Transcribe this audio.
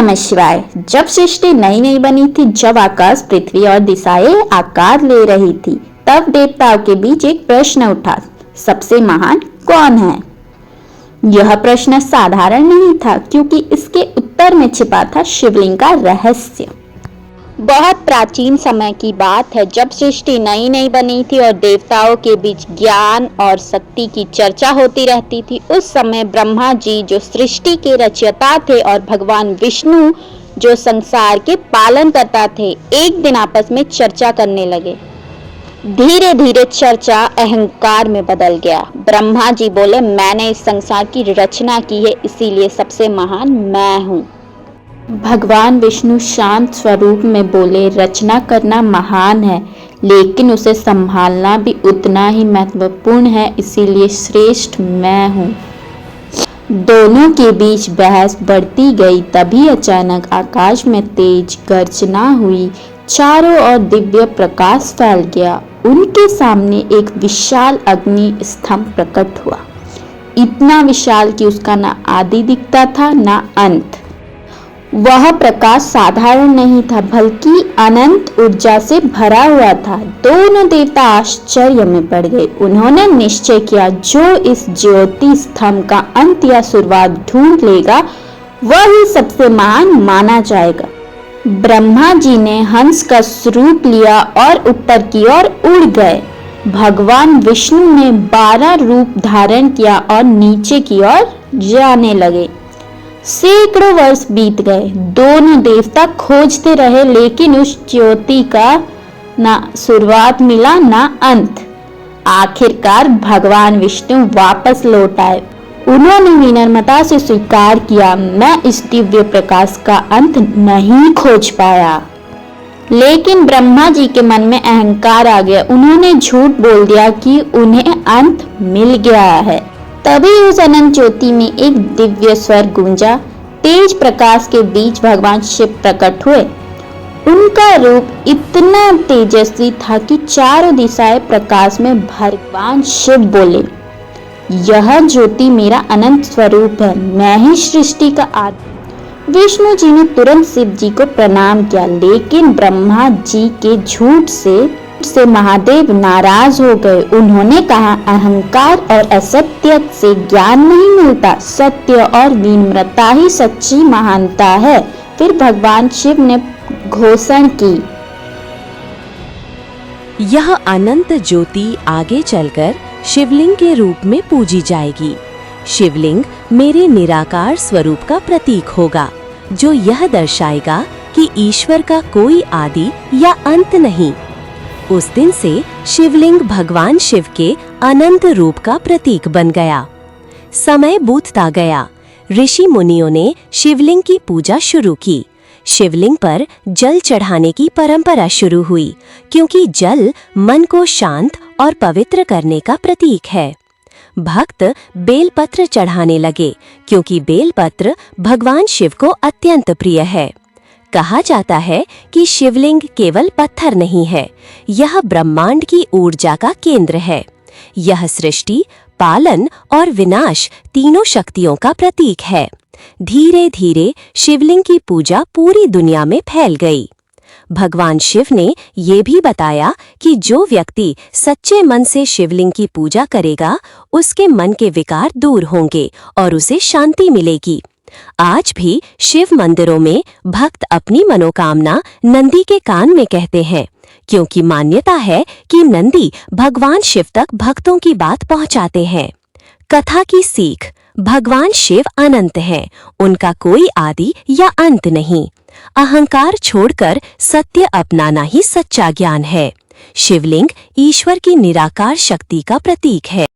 नमः शिवाय। जब सृष्टि नई नई बनी थी, जब आकाश, पृथ्वी और दिशाएं आकार ले रही थी, तब देवताओं के बीच एक प्रश्न उठा, सबसे महान कौन है। यह प्रश्न साधारण नहीं था, क्योंकि इसके उत्तर में छिपा था शिवलिंग का रहस्य। बहुत प्राचीन समय की बात है, जब सृष्टि नई नई बनी थी और देवताओं के बीच ज्ञान और शक्ति की चर्चा होती रहती थी। उस समय ब्रह्मा जी, जो सृष्टि के रचयिता थे, और भगवान विष्णु, जो संसार के पालन करता थे, एक दिन आपस में चर्चा करने लगे। धीरे धीरे चर्चा अहंकार में बदल गया। ब्रह्मा जी बोले, मैंने इस संसार की रचना की है, इसीलिए सबसे महान मैं हूँ। भगवान विष्णु शांत स्वरूप में बोले, रचना करना महान है, लेकिन उसे संभालना भी उतना ही महत्वपूर्ण है, इसीलिए श्रेष्ठ मैं हूँ। दोनों के बीच बहस बढ़ती गई। तभी अचानक आकाश में तेज गर्जना हुई, चारों ओर दिव्य प्रकाश फैल गया। उनके सामने एक विशाल अग्नि स्तंभ प्रकट हुआ, इतना विशाल कि उसका ना आदि दिखता था ना अंत। वह प्रकाश साधारण नहीं था, बल्कि अनंत ऊर्जा से भरा हुआ था। दोनों देवता आश्चर्य में पड़ गए। उन्होंने निश्चय किया, जो इस ज्योति स्तंभ का अंत या शुरुआत ढूंढ लेगा, वह ही सबसे महान माना जाएगा। ब्रह्मा जी ने हंस का स्वरूप लिया और ऊपर की ओर उड़ गए। भगवान विष्णु ने 12 रूप धारण किया और नीचे की ओर जाने लगे। सैकड़ों वर्ष बीत गए। दोनों देवता खोजते रहे, लेकिन उस ज्योति का ना शुरुआत मिला ना अंत। आखिरकार भगवान विष्णु वापस लौट आए। उन्होंने विनम्रता से स्वीकार किया, मैं इस दिव्य प्रकाश का अंत नहीं खोज पाया। लेकिन ब्रह्मा जी के मन में अहंकार आ गया। उन्होंने झूठ बोल दिया कि उन्हें अंत मिल गया है। तभी उस अनंत ज्योति में एक दिव्य स्वर गूंजा। तेज प्रकाश के बीच भगवान शिव प्रकट हुए। उनका रूप इतना तेजस्वी था कि चारों दिशाएं प्रकाश में भगवान शिव बोले, यह ज्योति मेरा अनंत स्वरूप है, मैं ही सृष्टि का आदि। विष्णु जी ने तुरंत शिव जी को प्रणाम किया, लेकिन ब्रह्मा जी के झूठ से महादेव नाराज हो गए। उन्होंने कहा, अहंकार और असत्य से ज्ञान नहीं मिलता, सत्य और विनम्रता ही सच्ची महानता है। फिर भगवान शिव ने घोषणा की, यह अनंत ज्योति आगे चलकर शिवलिंग के रूप में पूजी जाएगी। शिवलिंग मेरे निराकार स्वरूप का प्रतीक होगा, जो यह दर्शाएगा कि ईश्वर का कोई आदि या अंत नहीं। उस दिन से शिवलिंग भगवान शिव के अनंत रूप का प्रतीक बन गया। समय बीतता गया। ऋषि मुनियों ने शिवलिंग की पूजा शुरू की। शिवलिंग पर जल चढ़ाने की परंपरा शुरू हुई, क्योंकि जल मन को शांत और पवित्र करने का प्रतीक है। भक्त बेलपत्र चढ़ाने लगे, क्योंकि बेलपत्र भगवान शिव को अत्यंत प्रिय है। कहा जाता है कि शिवलिंग केवल पत्थर नहीं है, यह ब्रह्मांड की ऊर्जा का केंद्र है। यह सृष्टि, पालन और विनाश तीनों शक्तियों का प्रतीक है। धीरे धीरे शिवलिंग की पूजा पूरी दुनिया में फैल गई। भगवान शिव ने ये भी बताया कि जो व्यक्ति सच्चे मन से शिवलिंग की पूजा करेगा, उसके मन के विकार दूर होंगे और उसे शांति मिलेगी। आज भी शिव मंदिरों में भक्त अपनी मनोकामना नंदी के कान में कहते हैं, क्योंकि मान्यता है कि नंदी भगवान शिव तक भक्तों की बात पहुंचाते हैं। कथा की सीख, भगवान शिव अनंत हैं, उनका कोई आदि या अंत नहीं। अहंकार छोड़कर सत्य अपनाना ही सच्चा ज्ञान है। शिवलिंग ईश्वर की निराकार शक्ति का प्रतीक है।